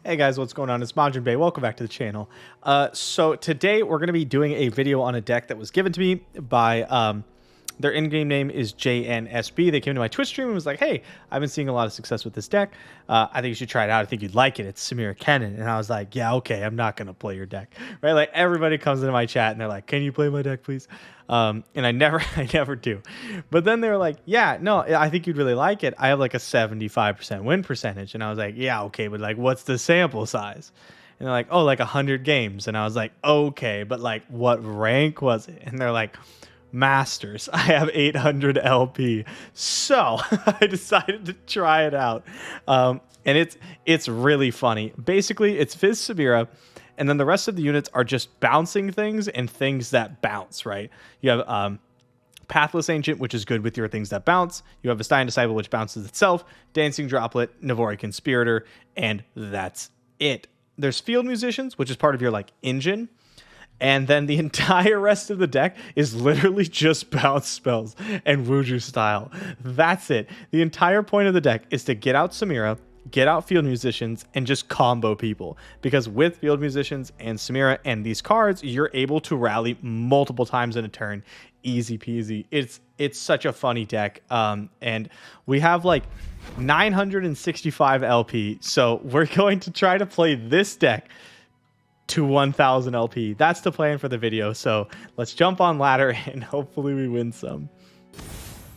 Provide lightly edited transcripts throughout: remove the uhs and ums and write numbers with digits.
Hey guys, what's going on? It's MajiinBae. Welcome back to the channel. So today we're going to be doing a video on a deck that was given to me by their in-game name is JNSB. They came to my Twitch stream and was like, hey, I've been seeing a lot of success with this deck. I think you should try it out. I think you'd like it. It's Samira Kennen. And I was like, yeah, okay, I'm not going to play your deck. Right? Like everybody comes into my chat and they're like, can you play my deck, please? And I never do. But then they were like, yeah, no, I think you'd really like it. I have like a 75% win percentage. And I was like, yeah, okay, but like, what's the sample size? And they're like, oh, like 100 games. And I was like, okay, but like, what rank was it? And they're like, Masters. I have 800 LP. So I decided to try it out. And it's really funny. Basically, it's Fizz Samira, and then the rest of the units are just bouncing things and things that bounce, right? You have Pathless Ancient, which is good with your things that bounce. You have Stygian Disciple, which bounces itself, Dancing Droplet, Navori Conspirator, and that's it. There's Field Musicians, which is part of your like engine. And then the entire rest of the deck is literally just bounce spells and Wuju style. That's it. The entire point of the deck is to get out Samira, get out Field Musicians, and just combo people. Because with Field Musicians and Samira and these cards, you're able to rally multiple times in a turn. Easy peasy. It's such a funny deck. And we have like 965 LP. So we're going to try to play this deck to 1000 LP. That's the plan for the video. So let's jump on ladder and hopefully we win some.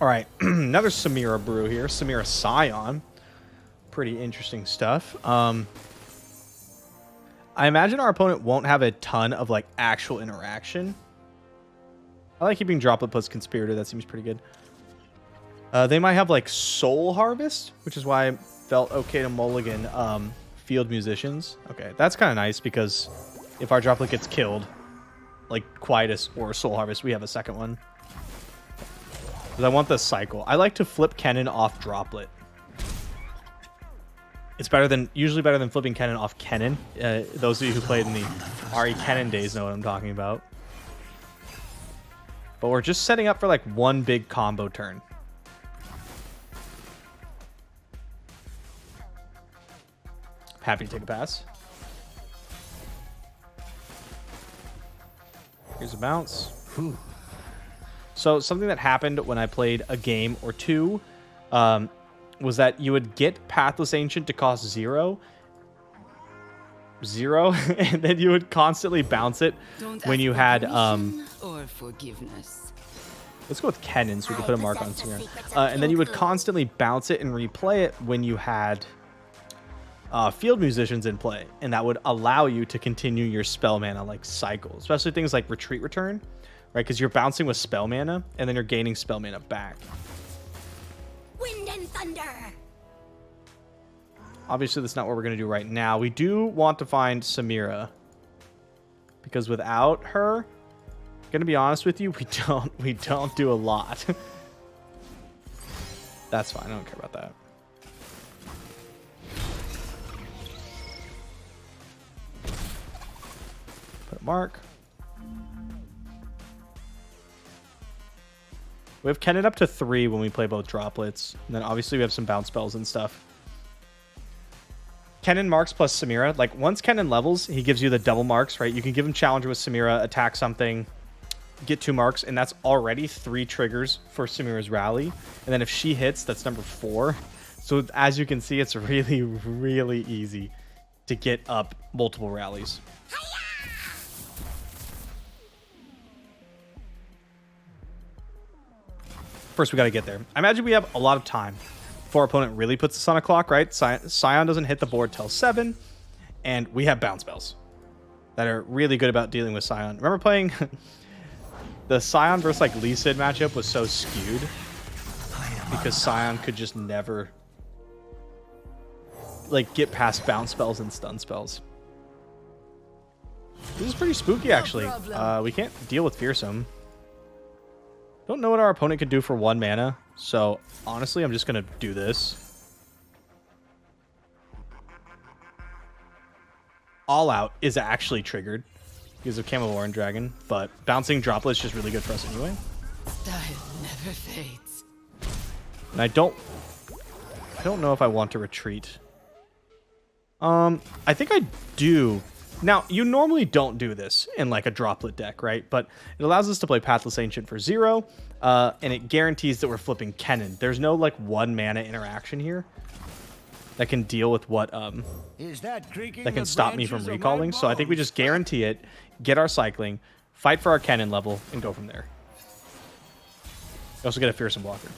All right, another Samira brew here. Samira Scion. Pretty interesting stuff. I imagine our opponent won't have a ton of like actual interaction. I like keeping Droplet plus Conspirator. That seems pretty good. They might have like Soul Harvest, which is why I felt okay to mulligan Field Musicians. Okay, that's kind of nice because if our Droplet gets killed, like Quietus or Soul Harvest, we have a second one. Because I want the cycle. I like to flip Kennen off Droplet. It's usually better than flipping Kennen off Kennen. Those of you who played in the RE Kennen days know what I'm talking about. But we're just setting up for like one big combo turn. Happy to take a pass. Here's a bounce. Whew. So something that happened when I played a game or two was that you would get Pathless Ancient to cost 0, and then you would constantly bounce it when you had or forgiveness. Let's go with Kennen so we can put a mark on Samira. And then you would constantly bounce it and replay it when you had Field Musicians in play, and that would allow you to continue your spell mana like cycle, especially things like Retreat Return, right? Because you're bouncing with spell mana and then you're gaining spell mana back. Wind and thunder. Obviously that's not what we're going to do right now. We do want to find Samira because without her, gonna be honest with you, we don't do a lot. That's fine, I don't care about that. Mark. We have Kennen up to 3 when we play both droplets. And then obviously we have some bounce spells and stuff. Kennen marks plus Samira. Like once Kennen levels, he gives you the double marks, right? You can give him Challenger with Samira, attack something, get 2 marks, and that's already 3 triggers for Samira's rally. And then if she hits, that's number 4. So as you can see, it's really, really easy to get up multiple rallies. First, we got to get there. I imagine we have a lot of time before our opponent really puts us on a clock, right? Scion doesn't hit the board till 7, and we have bounce spells that are really good about dealing with Scion. Remember playing the Scion versus like Lee Sid matchup was so skewed because Scion could just never like get past bounce spells and stun spells. This is pretty spooky, actually. We can't deal with Fearsome. Don't know what our opponent could do for 1 mana, so honestly, I'm just going to do this. All Out is actually triggered because of Camelorn Dragon, but bouncing Droplet is just really good for us anyway. Style never fades. And I don't know if I want to retreat I think I do. Now, you normally don't do this in like a droplet deck, right? But it allows us to play Pathless Ancient for 0, and it guarantees that we're flipping Kennen. There's no like 1 mana interaction here that can deal with what that can stop me from recalling. So I think we just guarantee it, get our cycling, fight for our Kennen level, and go from there. We also get a Fearsome Blocker.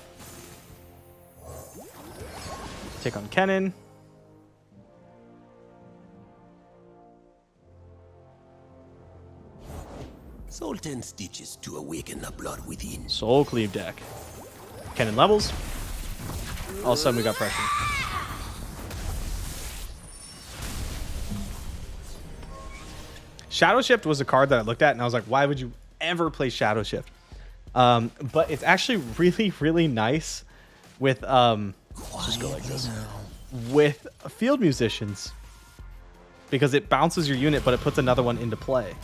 Take on Kennen. Sultan stitches to awaken the blood within. Soul Cleave deck. Kennen levels. All of a sudden we got pressure. Shadow Shift was a card that I looked at and I was like, why would you ever play Shadow Shift? But it's actually really, really nice with let's just go like this. With Field Musicians. Because it bounces your unit, but it puts another one into play.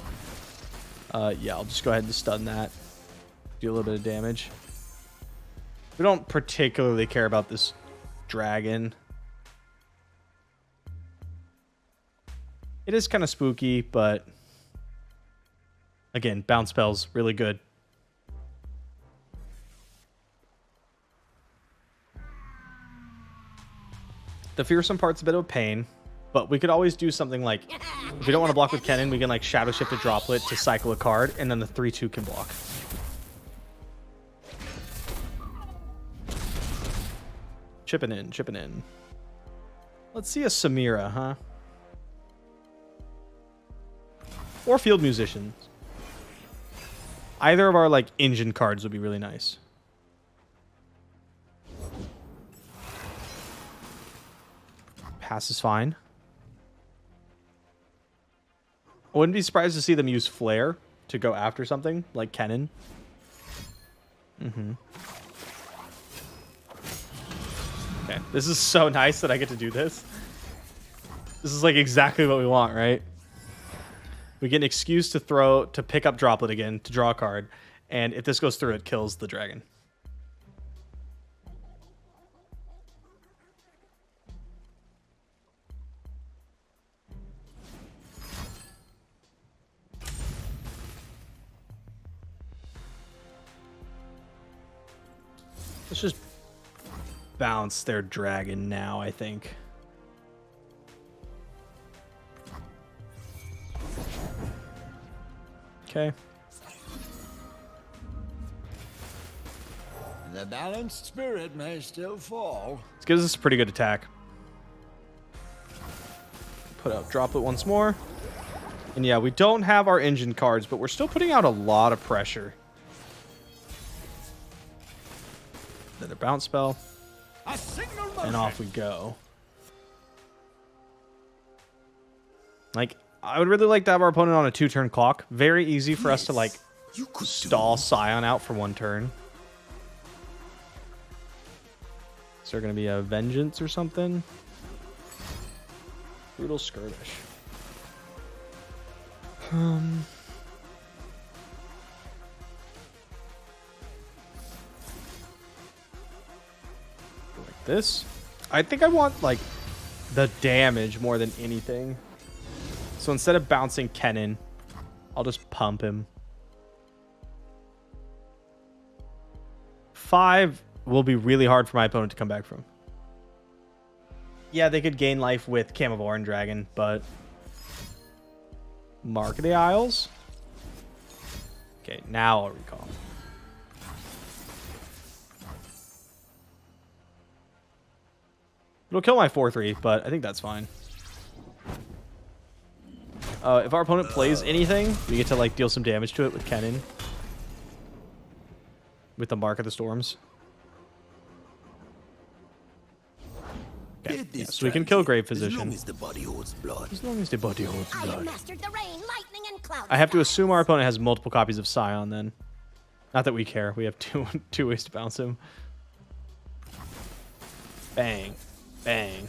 Yeah, I'll just go ahead and stun that. Do a little bit of damage. We don't particularly care about this dragon. It is kind of spooky, but again, bounce spells really good. The fearsome part's a bit of a pain, but we could always do something like, if we don't want to block with Kennen, we can like Shadow Shift a droplet to cycle a card, and then the 3/2 can block. Chipping in, chipping in. Let's see a Samira, huh? Or Field Musicians. Either of our like engine cards would be really nice. Pass is fine. I wouldn't be surprised to see them use Flare to go after something like Kennen. Okay, this is so nice that I get to do this. This is like exactly what we want, right? We get an excuse to pick up Droplet again, to draw a card, and if this goes through, it kills the dragon. Let's just bounce their dragon now, I think. Okay. The balanced spirit may still fall. This gives us a pretty good attack. Put out Droplet once more. And yeah, we don't have our engine cards, but we're still putting out a lot of pressure. Another bounce spell. And off we go. Like, I would really like to have our opponent on a 2-turn clock. Very easy for us to, like, stall Scion out for 1 turn. Is there going to be a Vengeance or something? Brutal Skirmish. Like this. I think I want, like, the damage more than anything. So instead of bouncing Kennen, I'll just pump him. 5 will be really hard for my opponent to come back from. Yeah, they could gain life with Camivore Dragon, but... Mark of the Isles? Okay, now I'll recall. It'll kill my 4/3, but I think that's fine. If our opponent plays anything, we get to like deal some damage to it with Kennen. With the Mark of the Storms. Okay, yeah, so we can kill Grave Physician. As long as the body holds blood. As long as the body holds I have blood. mastered the rain, lightning, and cloud. I have to assume our opponent has multiple copies of Scion then. Not that we care. We have two ways to bounce him. Bang. Bang.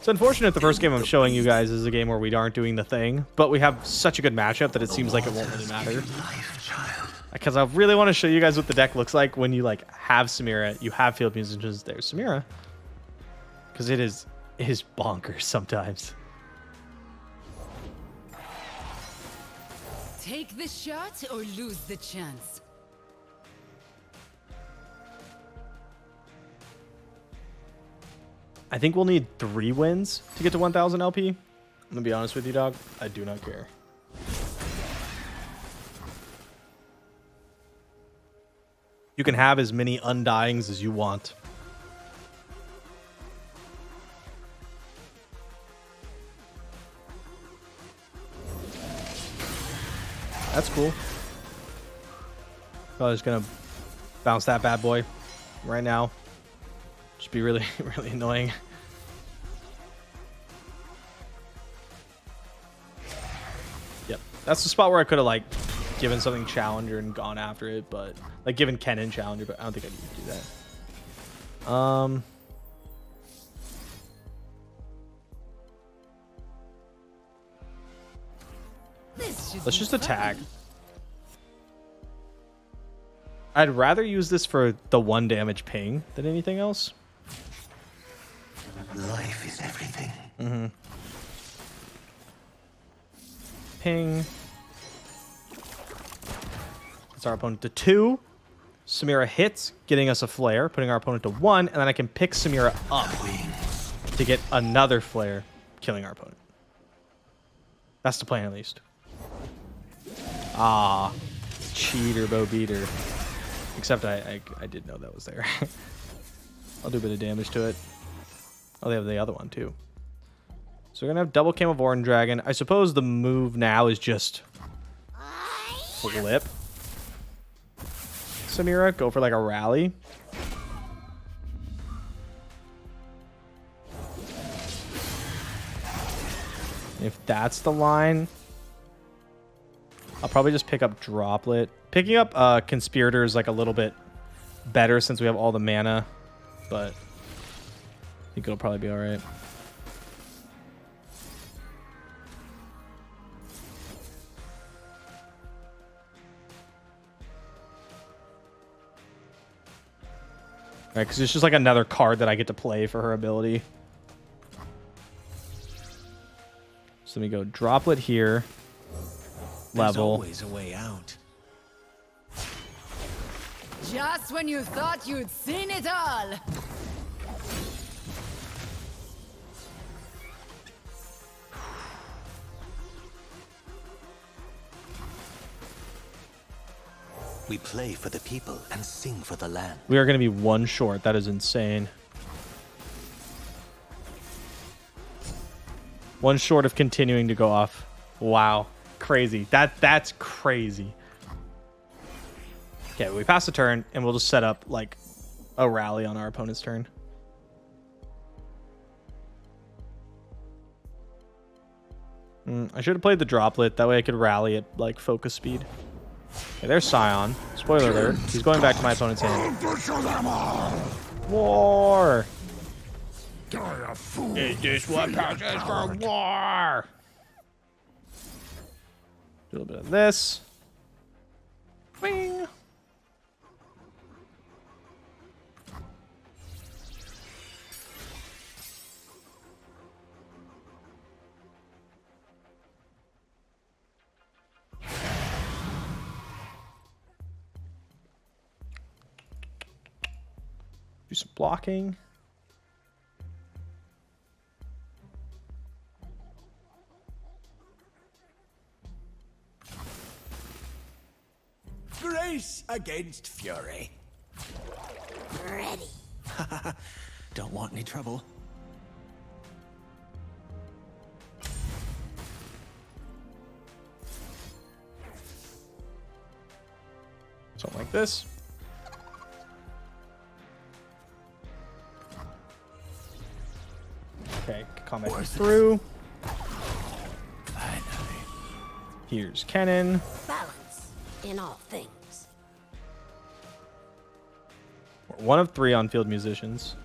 It's unfortunate the first game I'm showing you guys is a game where we aren't doing the thing, but we have such a good matchup that it seems like it won't really matter. Because I really want to show you guys what the deck looks like when you like have Samira, you have field musicians, there's Samira. Because it is bonkers sometimes. Take the shot or lose the chance. I think we'll need 3 wins to get to 1,000 LP. I'm gonna be honest with you, dog. I do not care. You can have as many undyings as you want. That's cool. I was gonna bounce that bad boy right now. Just be really, really annoying. Yep, that's the spot where I could have like given something Challenger and gone after it, but like given Kennen Challenger, but I don't think I need to do that. Let's just attack. I'd rather use this for the 1 damage ping than anything else. Life is everything. Mm-hmm. Ping. That's our opponent to 2. Samira hits, getting us a flare, putting our opponent to 1, and then I can pick Samira up to get another flare, killing our opponent. That's the plan, at least. Ah, cheater, bow beater. Except I did know that was there. I'll do a bit of damage to it. Oh, they have the other one too. So we're gonna have double cam of Orange Dragon. I suppose the move now is just flip Samira, go for like a rally. If that's the line, I'll probably just pick up Droplet. Picking up Conspirator is like a little bit better since we have all the mana, but I think it'll probably be all right. Right, because it's just like another card that I get to play for her ability. So let me go Droplet here. Level. There's always a way out. Just when you thought you'd seen it all. We play for the people and sing for the land. We are going to be 1 short. That is insane. 1 short of continuing to go off. Wow. Crazy. That's crazy. Okay, we pass the turn, and we'll just set up, like, a rally on our opponent's turn. I should have played the Droplet. That way I could rally at, like, focus speed. Okay, there's Scion. Spoiler alert. He's going back to my opponent's hand. War! Is this what passes for war? Do a little bit of this. Wing! Do some blocking. Grace against fury. Ready. Don't want any trouble. Something like this. Okay, combat through. Finally. Here's Kennen. Balance in all things. We're 1 of 3 on field musicians.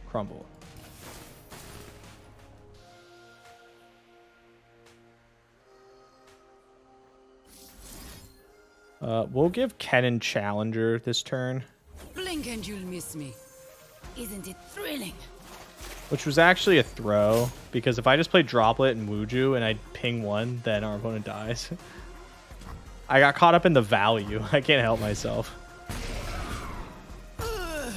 Crumble. We'll give Kennen Challenger this turn, Blink and you'll miss me. Isn't it thrilling? which was actually a throw, because if I just play Droplet and Wuju and I ping one, then our opponent dies. I got caught up in the value. I can't help myself. Rain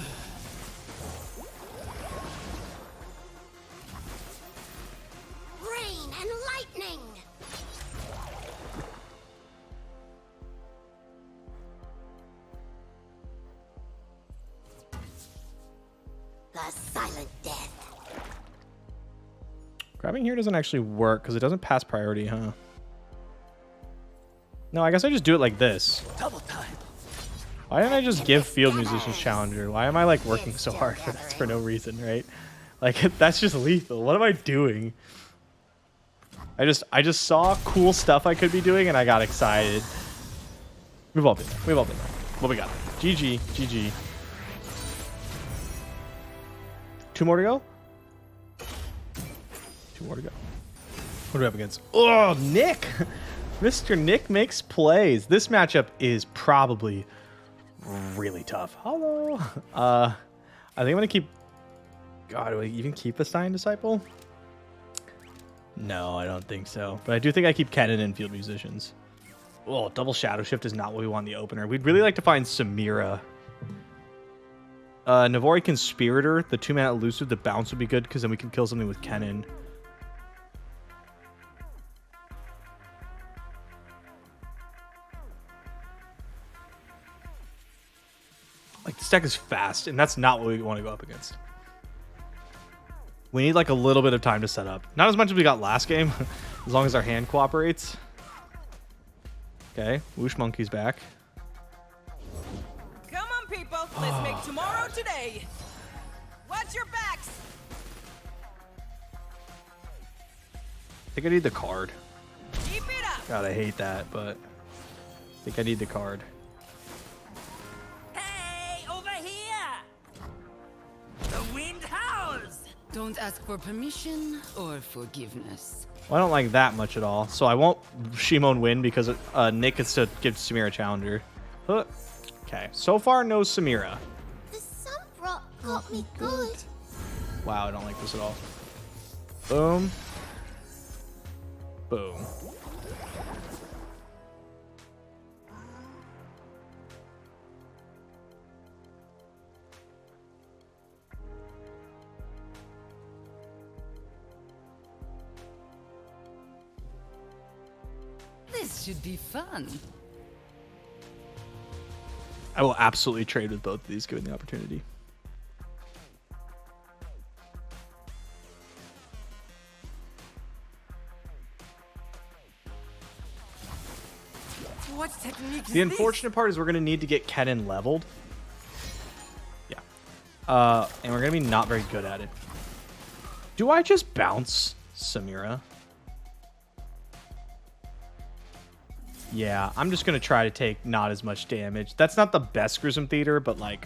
and lightning. The silent death. Grabbing here doesn't actually work because it doesn't pass priority, huh? No, I guess I just do it like this. Double time. Why didn't I just give Field Musicians Challenger? Why am I like working so hard for this for no reason, right? Like that's just lethal. What am I doing? I just saw cool stuff I could be doing and I got excited. We've all been there. We've all been there. What we got? GG. GG. 2 more to go? 2 more to go. What do we have against? Oh, Nick! Mr. Nick makes plays. This matchup is probably really tough. Hello. I think I'm gonna keep. God, do I even keep a Stein Disciple? No, I don't think so. But I do think I keep Kennen and Field Musicians. Oh, double Shadow Shift is not what we want in the opener. We'd really like to find Samira. Navori Conspirator, the 2-mana elusive, the bounce would be good because then we can kill something with Kennen. Like, this deck is fast, and that's not what we want to go up against. We need, like, a little bit of time to set up. Not as much as we got last game, as long as our hand cooperates. Okay, Whoosh Monkey's back. Come on, people. Let's make tomorrow today. Watch your backs. I think I need the card. Keep it up. God, I hate that, but I think I need the card. Hey, over here. The wind howls. Don't ask for permission or forgiveness. Well, I don't like that much at all, so I won't Shimon win because Nick gets to give Samira a challenger. Okay, so far no Samira. The sun rock got me good. Wow, I don't like this at all. Boom. Boom. This should be fun. I will absolutely trade with both of these given the opportunity. What technique is The unfortunate part is we're going to need to get Kennen leveled. Yeah. And we're going to be not very good at it. Do I just bounce Samira? Yeah, I'm just going to try to take not as much damage. That's not the best Gruesome Theater, but like...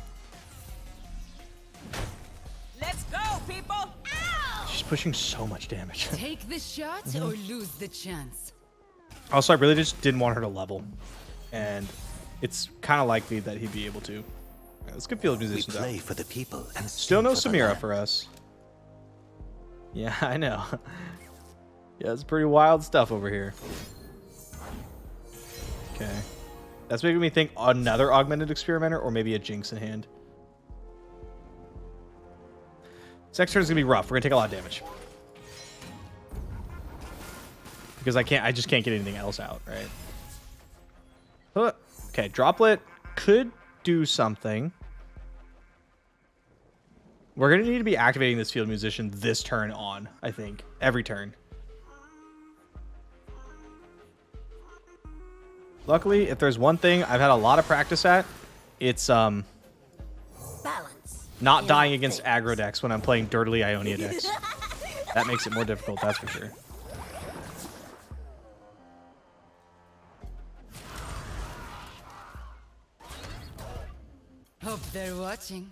Let's go, people. Ow! She's pushing so much damage. Take the shot or lose the chance. Also, I really just didn't want her to level. And it's kind of likely that he'd be able to. Right, let's get Field We Musicians out. play for the people and Still no sing for the Samira land. for us. Yeah, I know. Yeah, it's pretty wild stuff over here. Okay. That's making me think another Augmented Experimenter or maybe a Jinx in hand. This next turn is going to be rough. We're going to take a lot of damage. Because I just can't get anything else out, right? Okay, Droplet could do something. We're going to need to be activating this Field Musician this turn on, I think. Every turn. Luckily, if there's one thing I've had a lot of practice at, it's Balance. not in dying all against things. aggro decks when I'm playing dirtily Ionia decks. That makes it more difficult, that's for sure. Hope they're watching.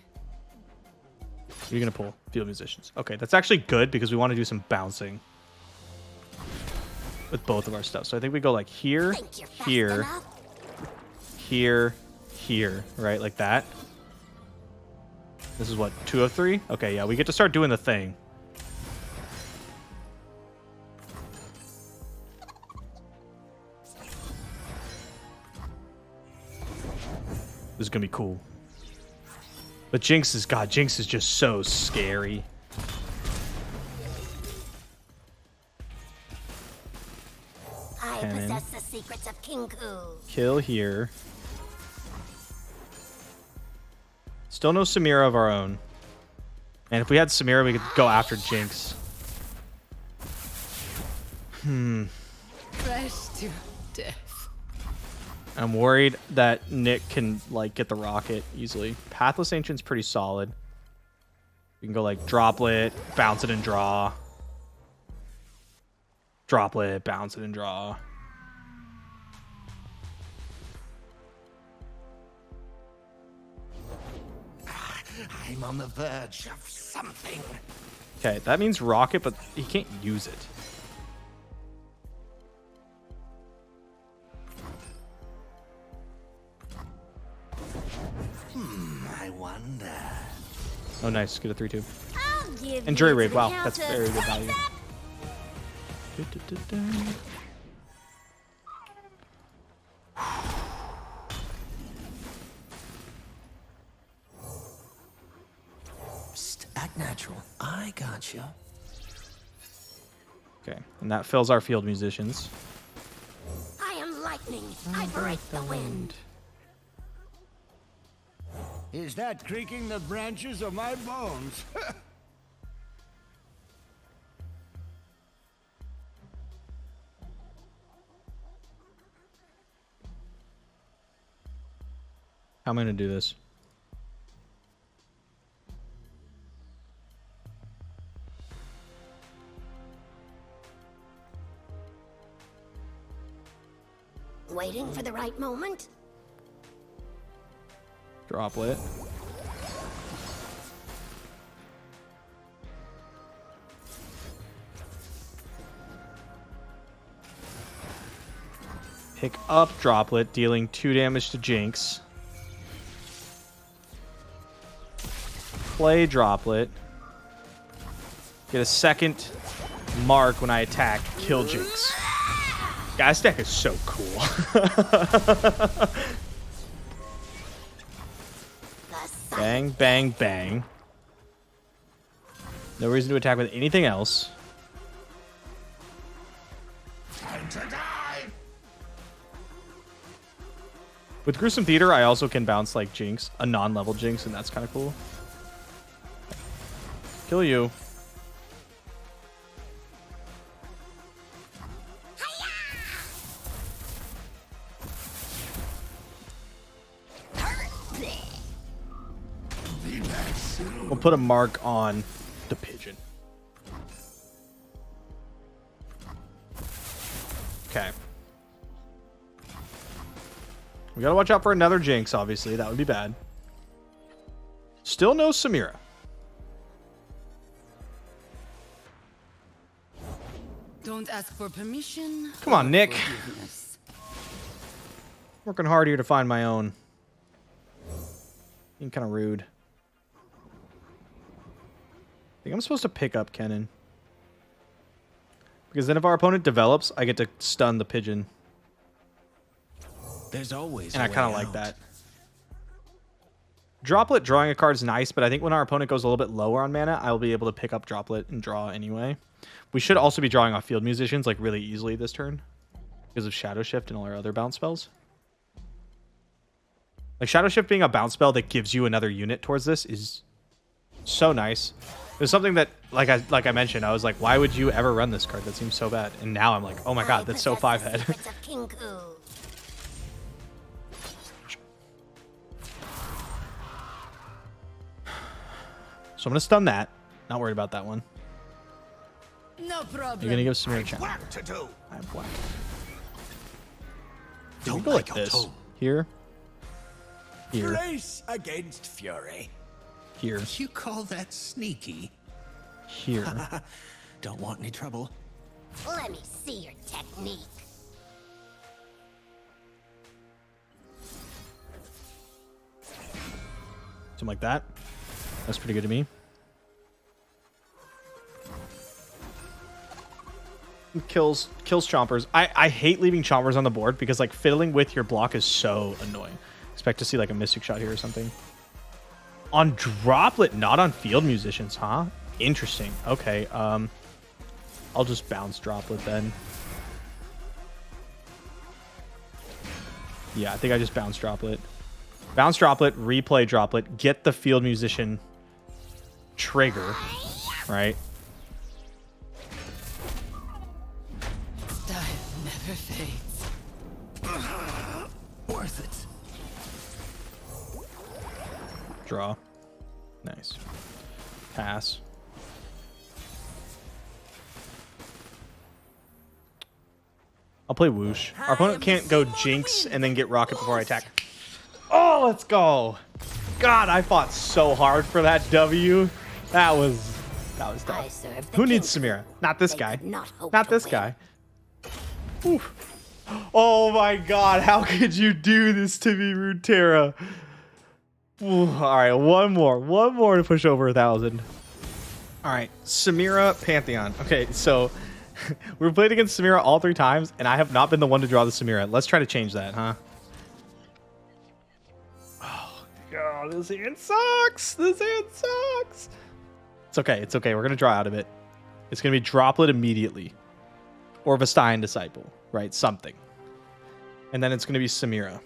You're going to pull Field Musicians. Okay, that's actually good because we want to do some bouncing with both of our stuff. So I think we go like here, Think you're fast here, enough? here, here, right? Like that. This is what, 2 of 3? Okay, yeah, we get to start doing the thing. This is gonna be cool. But Jinx is, God, Jinx is just so scary. I Kennen. possess the secrets of Kinku. Kill here. Still no Samira of our own. And if we had Samira, we could go after Jinx. Fresh to death. I'm worried that Nick can, like, get the rocket easily. Pathless Ancient's pretty solid. We can go, like, Droplet, bounce it and draw. Droplet, bounce it and draw. I'm on the verge of something. Okay, that means rocket, but he can't use it. I wonder. Oh, nice. Get a 3-2. I'll give And Jury you Raid. to Wow, the that's Countess. very good value. Psst, act natural. I got you. Okay, and that fills our field musicians. I am lightning. I break the wind. Is that creaking the branches of my bones? How am I going to do this? Waiting for the right moment. Droplet. Pick up Droplet, dealing 2 damage to Jinx. Play Droplet. Get a second mark when I attack. Kill Jinx. Guys, deck is so cool. The Bang, bang, bang. No reason to attack with anything else. Time to die. With Gruesome Theater, I also can bounce like Jinx, a non-level Jinx, and that's kind of cool. Kill you. We'll put a mark on the pigeon. Okay. We gotta watch out for another Jinx, obviously. That would be bad. Still no Samira. Don't ask for permission. Come on, Nick. Forgiveness. Working hard here to find my own. Being kind of rude. I think I'm supposed to pick up Kennen. Because then if our opponent develops, I get to stun the pigeon. There's always And a I kind of way like out. that. Droplet drawing a card is nice, but I think when our opponent goes a little bit lower on mana, I will be able to pick up Droplet and draw anyway. We should also be drawing off Field Musicians like really easily this turn because of Shadow Shift and all our other bounce spells. Like Shadow Shift being a bounce spell that gives you another unit towards this is so nice. It was something that, like I mentioned, I was like, why would you ever run this card? That seems so bad. And now I'm like, oh my god, that's so 5-head. Secrets of Kinku. So I'm gonna stun that. Not worried about that one. No problem. You're gonna give Samir a challenge. What to do? I have black. We Don't go like like your this. tone. Here. Here. Race against fury. Here. You call that sneaky? Here. Don't want any trouble. Let me see your technique. Something like that. That's pretty good to me. Kills chompers. I hate leaving chompers on the board because like fiddling with your block is so annoying. Expect to see like a mystic shot here or something. On droplet, not on field musicians, huh? Interesting. Okay. I'll just bounce droplet then. Yeah, I think I just bounce droplet. Bounce droplet, replay droplet, get the field musician trigger, right? Style never fades. Worth it. Draw. Nice. Pass. I'll play Whoosh. Our opponent can't go Jinx and then get Rocket before I attack. Oh, let's go. God, I fought so hard for that W. That was tough. Who needs Samira? Not this guy. Not this guy. Oof. Oh my God, how could you do this to me, Runeterra? All right, one more to push over 1,000. All right, Samira Pantheon. Okay, so we've played against Samira all 3 times, and I have not been the one to draw the Samira. Let's try to change that, huh? Oh God, this hand sucks. This hand sucks. It's okay. It's okay. We're gonna draw out of it. It's gonna be Droplet immediately, or Vestayan Disciple, right? Something, and then it's gonna be Samira.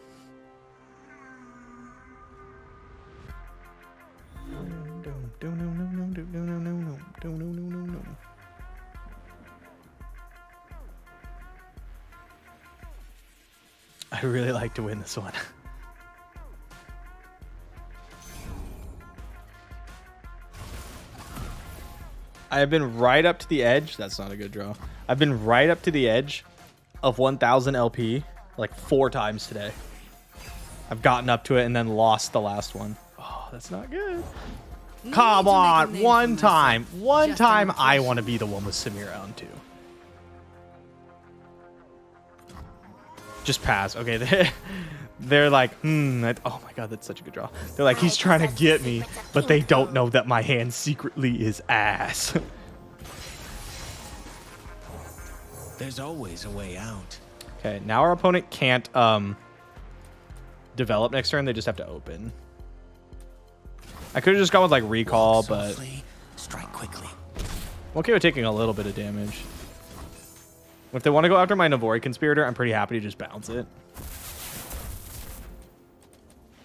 I really like to win this one. I have been right up to the edge. That's not a good draw. I've been right up to the edge of 1,000 LP like 4 times today. I've gotten up to it and then lost the last one. Oh, that's not good. Come on, one time. One time I want to be the one with Samira on 2. Just pass. Okay, they're like, oh my God, that's such a good draw. They're like, he's trying to get me, but they don't know that my hand secretly is ass. There's always a way out. Okay, now our opponent can't develop next turn. They just have to open. I could have just gone with like recall, but Strike quickly. I'm okay with taking a little bit of damage. If they want to go after my Navori Conspirator, I'm pretty happy to just bounce it.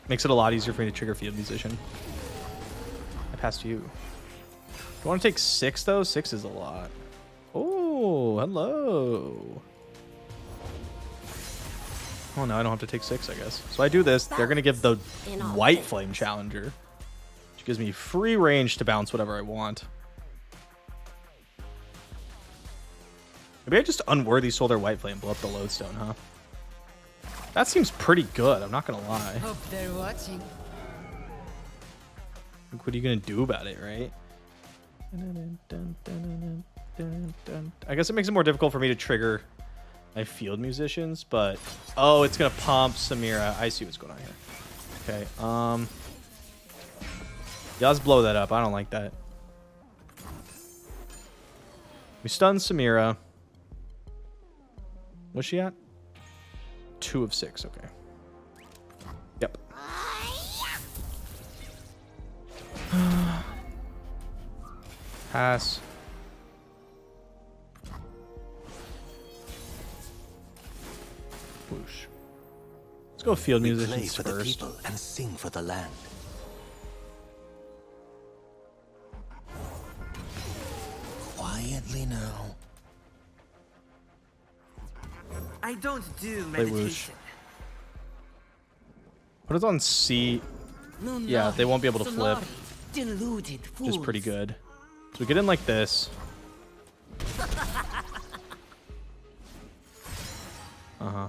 Makes it a lot easier for me to trigger Field Musician. I passed you. Do you want to take 6 though? 6 is a lot. Oh, hello. Oh no, I don't have to take 6, I guess. So I do this. They're going to give the White Flame Challenger, which gives me free range to bounce whatever I want. Maybe I just unworthy soul their White Flame, blow up the Lodestone, huh? That seems pretty good, I'm not gonna lie. Hope they're watching. What are you gonna do about it, right? I guess it makes it more difficult for me to trigger my Field Musicians, but... Oh, it's gonna pump Samira. I see what's going on here. Okay, yeah, let's blow that up. I don't like that. We stun Samira. What's she at? 2 of 6, okay. Yep. Pass. Whoosh. Let's go Field Musicians for the first. people and sing for the land. Quietly now. I don't do Play Whoosh. meditation. Put it on C. No, Yeah, they won't be able to flip, deluded which is pretty good. So we get in like this. Uh-huh.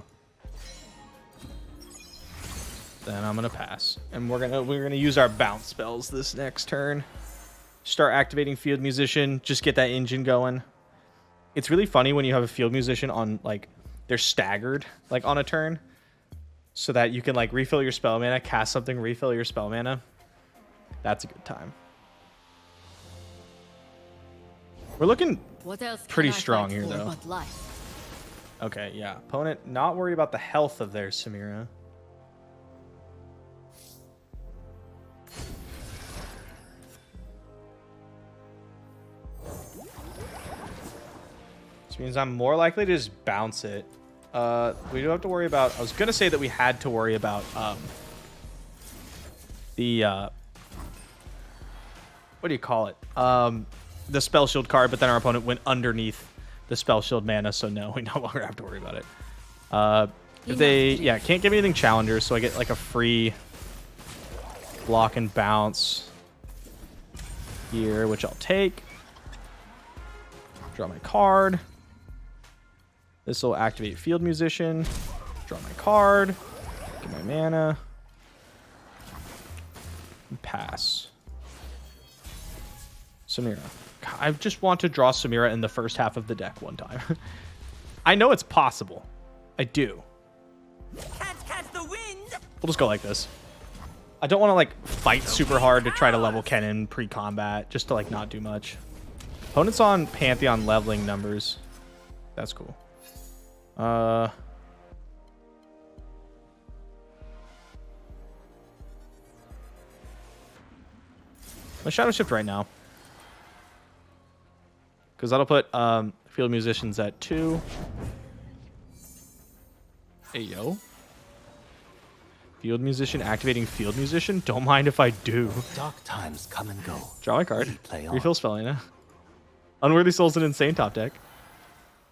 Then I'm gonna pass. And we're gonna use our bounce spells this next turn. Start activating Field Musician, just get that engine going. It's really funny when you have a Field Musician on like they're staggered like on a turn, so that you can like refill your spell mana, cast something, refill your spell mana. That's a good time. We're looking What else pretty can I strong fight here, for though. but life? Okay, yeah. Opponent not worried about the health of their Samira. Which means I'm more likely to just bounce it. We do have to worry about... I was going to say that we had to worry about the... what do you call it? The spell shield card, but then our opponent went underneath the spell shield mana, so no, we no longer have to worry about it. If they... Yeah, can't give me anything challenger, so I get like a free block and bounce here, which I'll take. Draw my card. This will activate Field Musician. Draw my card. Get my mana. And pass. Samira. God, I just want to draw Samira in the first half of the deck one time. I know it's possible. I do. Can't catch the wind. We'll just go like this. I don't want to like fight super hard to try to level Kennen pre-combat, just to like not do much. Opponent's on Pantheon leveling numbers. That's cool. My Shadow Shift right now, because that'll put Field Musicians at 2. Hey yo. Field Musician activating Field Musician. Don't mind if I do. Dark times come and go. Draw my card. Play on. Refill spell mana. Unworthy Soul's an insane top deck.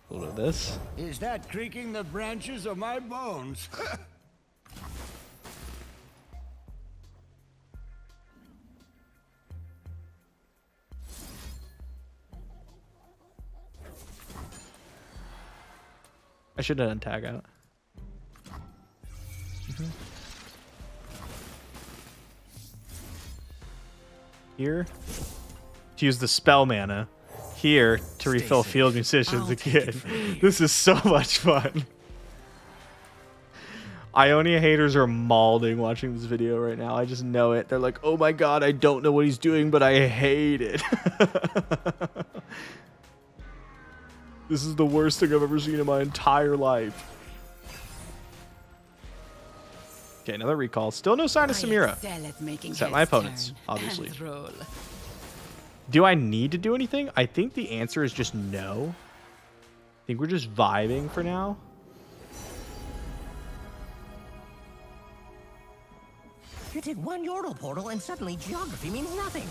A little of this. Is that creaking the branches of my bones? I should have done tag out. Here to use the spell mana. Here to refill Field Musicians again. This is so much fun. Ionia haters are mauling watching this video right now. I just know it. They're like, oh my god, I don't know what he's doing, but I hate it. This is the worst thing I've ever seen in my entire life. Okay, another recall. Still no sign of Samira. Except my opponents, obviously. Do I need to do anything? I think the answer is just no. I think we're just vibing for now. You did one Yordle portal and suddenly geography means nothing.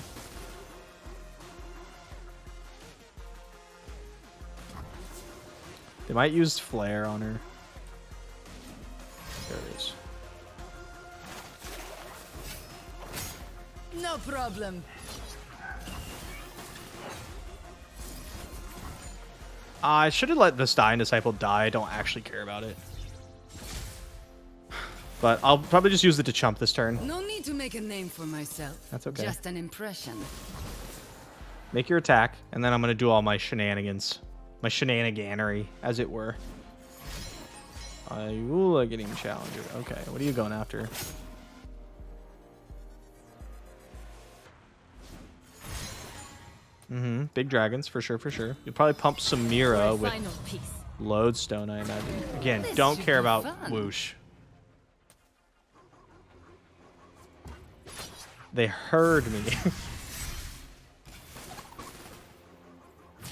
They might use Flare on her. There it is. No problem. I should have let the Stein Disciple die. I don't actually care about it. But I'll probably just use it to chump this turn. No need to make a name for myself. That's okay. Just an impression. Make your attack, and then I'm going to do all my shenanigans. My shenaniganery, as it were. Ayula getting challenger. Okay, what are you going after? Big dragons, for sure, for sure. You'll probably pump Samira with Lodestone, I imagine. Again, don't care about Whoosh. They heard me.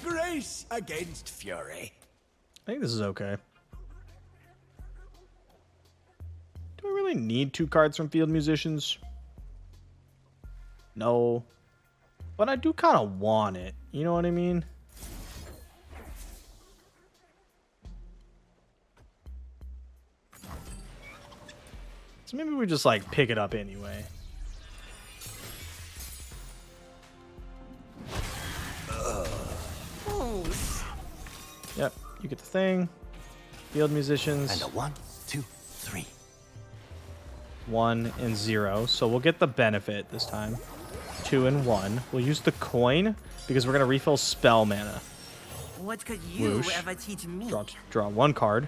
Grace against fury. I think this is okay. Do I really need 2 cards from Field Musicians? No. But I do kind of want it. You know what I mean? So maybe we just like pick it up anyway. Yep, you get the thing. Field Musicians. And a 1, 2, 3. 1 and 0. So we'll get the benefit this time. 2 and 1. We'll use the coin because we're going to refill spell mana. What could you Whoosh. ever teach me? Draw 1 card.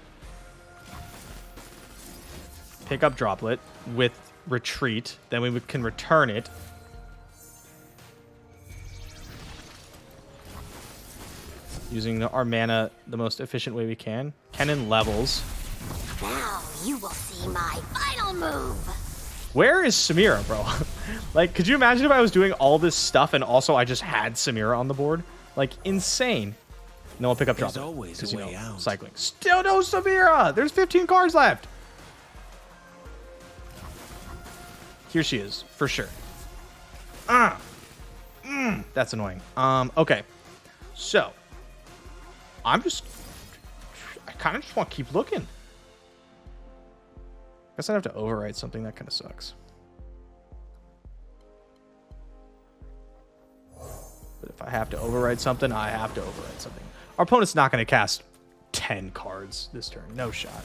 Pick up Droplet with Retreat. Then we can return it. using our mana the most efficient way we can. Kennen levels. Now you will see my final move. Where is Samira, bro? Like, could you imagine if I was doing all this stuff and also I just had Samira on the board? Like, insane. No, I'll pick up drop. There's always a way out. Cycling. Still no Samira! There's 15 cards left! Here she is, for sure. That's annoying. Okay. So, I kind of just want to keep looking. Guess I'd have to overwrite something. That kind of sucks. But if I have to overwrite something, I have to overwrite something. Our opponent's not going to cast 10 cards this turn. No shot.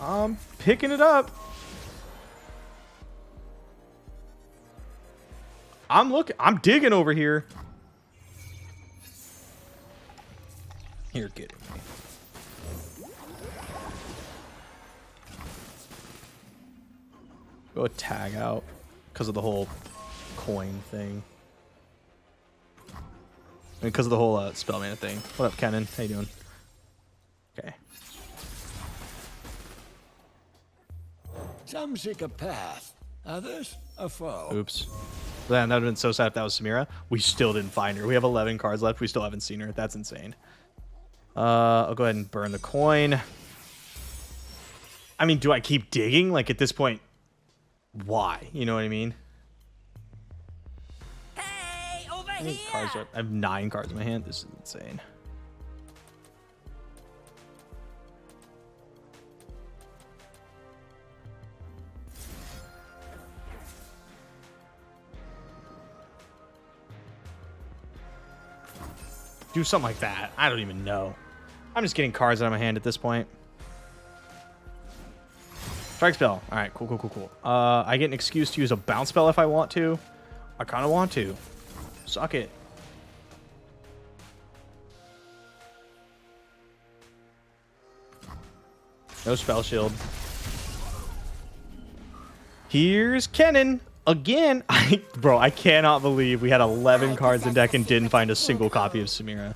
I'm picking it up. I'm digging over here. You're kidding me. Go tag out because of the whole coin thing. I mean, because of the whole spell mana thing. What up, Kennen? How you doing? Okay. Some seek a path, others a foe. Oops. Man, that would have been so sad if that was Samira. We still didn't find her. We have 11 cards left. We still haven't seen her. That's insane. I'll go ahead and burn the coin. I mean, do I keep digging? Like, at this point, why? You know what I mean? Hey, over How many here! cards I have 9 cards in my hand. This is insane. Do something like that. I don't even know. I'm just getting cards out of my hand at this point. Strike spell. All right, cool. I get an excuse to use a bounce spell if I want to. I kind of want to. Suck it. No spell shield. Here's Kennen. Again, bro, I cannot believe we had 11 cards in deck and didn't find a single copy of Samira.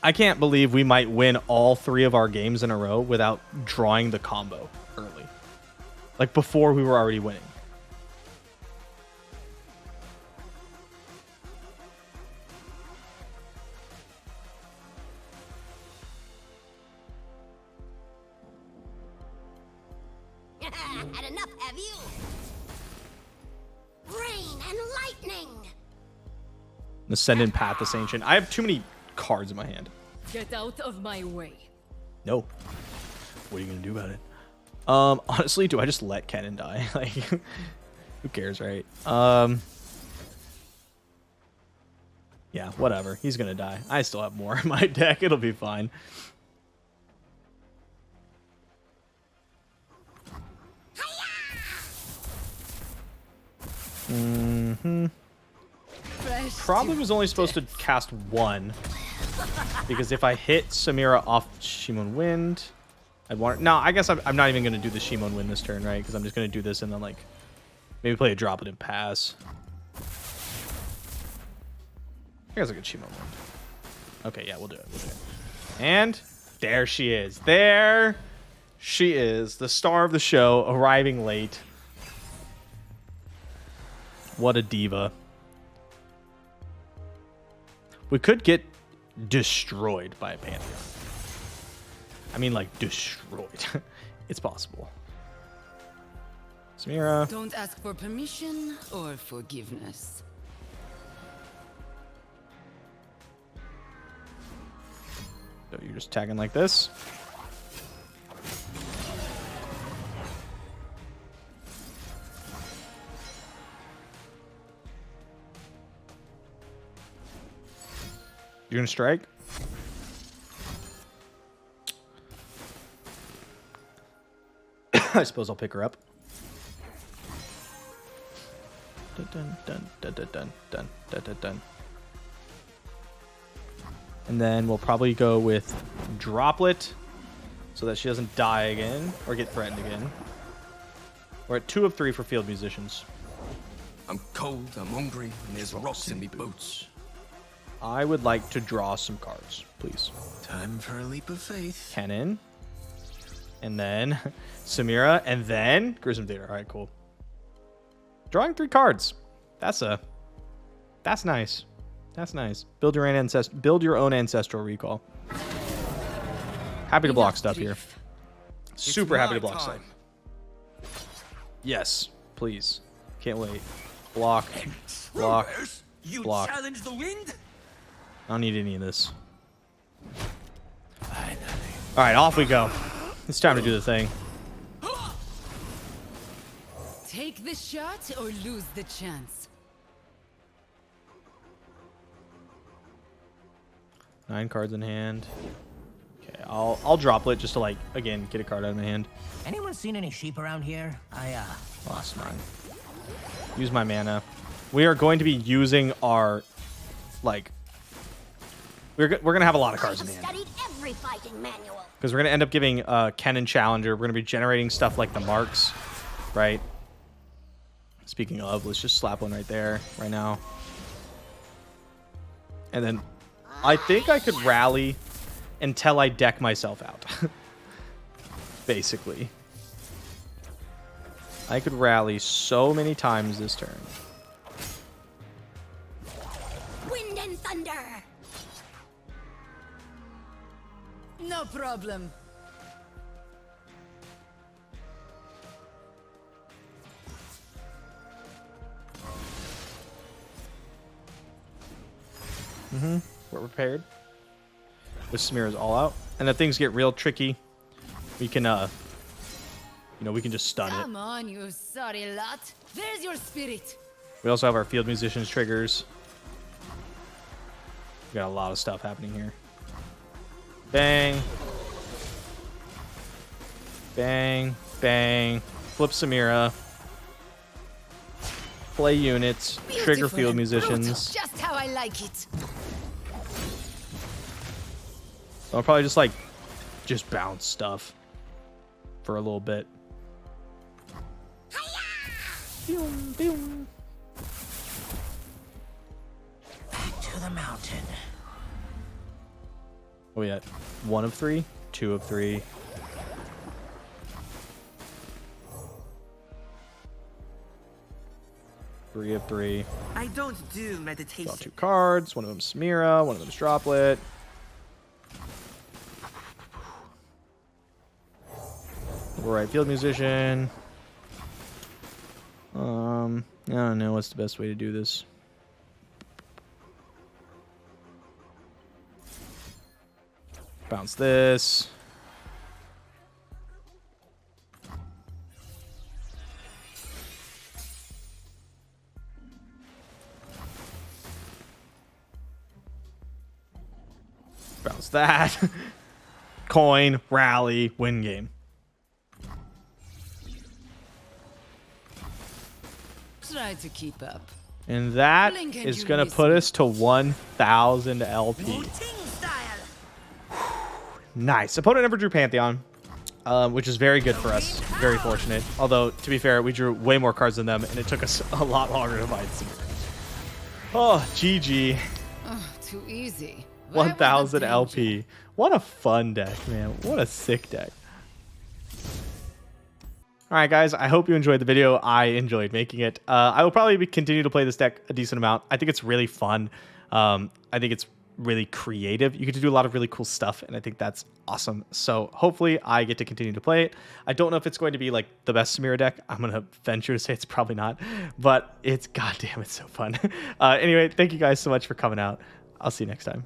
I can't believe we might win all 3 of our games in a row without drawing the combo early. Like, before we were already winning. Had enough, have you? Rain and lightning. Ascendant Path, this Ancient. I have too many cards in my hand. Get out of my way. No. What are you gonna do about it? Honestly, do I just let Kennen die? Like, who cares, right? Yeah, whatever. He's gonna die. I still have more in my deck. It'll be fine. Probably was only supposed to cast 1. Because if I hit Samira off Shimon Wind, I'd want... No, I guess I'm not even going to do the Shimon Wind this turn, right? Because I'm just going to do this and then, like, maybe play a drop it and pass. I guess I could Shimon Wind. Okay, yeah, we'll do it. And there she is. There she is. The star of the show, arriving late. What a diva. We could get destroyed by a Pantheon. I mean, like, destroyed. It's possible. Samira. Don't ask for permission or forgiveness. So you're just tagging like this. You're gonna strike? I suppose I'll pick her up. Dun, dun, dun, dun, dun, dun, dun, dun, dun, dun. And then we'll probably go with Droplet so that she doesn't die again or get threatened again. We're at 2 of 3 for field musicians. I'm cold, I'm hungry, and there's rocks in me boots. I would like to draw some cards, please. Time for a leap of faith. Kennen. And then Samira. And then Grissom Theater. All right, cool. Drawing 3 cards. That's nice. That's nice. Build your own ancestral recall. Happy to block stuff here. Super happy to block stuff. Yes, please. Can't wait. Block. Block. You Block. challenge the wind? I don't need any of this. All right, off we go. It's time to do the thing. Take the shot or lose the chance. 9 cards in hand. Okay, I'll droplet just to, like, again, get a card out of my hand. Anyone seen any sheep around here? I Lost mine. Use my mana. We are going to be using our, like, we're gonna have a lot of cards in hand Studied every fighting manual. because we're gonna end up giving Kennen Challenger. We're gonna be generating stuff like the marks, right? Speaking of, let's just slap one right there, right now. And then I think I could rally until I deck myself out. Basically. I could rally so many times this turn. Wind and thunder. No problem. We're prepared. This smear is all out. And if things get real tricky, we can, we can just stun it. Come on, you sorry lot. There's your spirit. We also have our Field Musicians triggers. We got a lot of stuff happening here. Bang. Bang. Bang. Flip Samira. Play units. Trigger Beautiful Field and Musicians. brutal, just how I like it. I'll probably just bounce stuff for a little bit. Boom, boom. back to the mountain. What we at? 1 of 3, 2 of 3. Three of 3. I don't do meditation. Draw 2 cards. One of them's Samira. One of them's Droplet. Right, Field Musician. I don't know what's the best way to do this. Bounce this. Bounce that. Coin, rally, win game. Try to keep up. And that Blink and is you going to miss put me. us to 1,000 LP. Ting style. Nice. Opponent never drew Pantheon, which is very good for us. Very fortunate. Although, to be fair, we drew way more cards than them, and it took us a lot longer to find some. Oh, GG. Oh, too easy. Where was the 1,000 danger? LP. What a fun deck, man. What a sick deck. All right, guys, I hope you enjoyed the video. I enjoyed making it. I will probably continue to play this deck a decent amount. I think it's really fun. I think it's really creative. You get to do a lot of really cool stuff, and I think that's awesome. So hopefully I get to continue to play it. I don't know if it's going to be like the best Samira deck. I'm going to venture to say it's probably not, but it's goddamn, it's so fun. Anyway, thank you guys so much for coming out. I'll see you next time.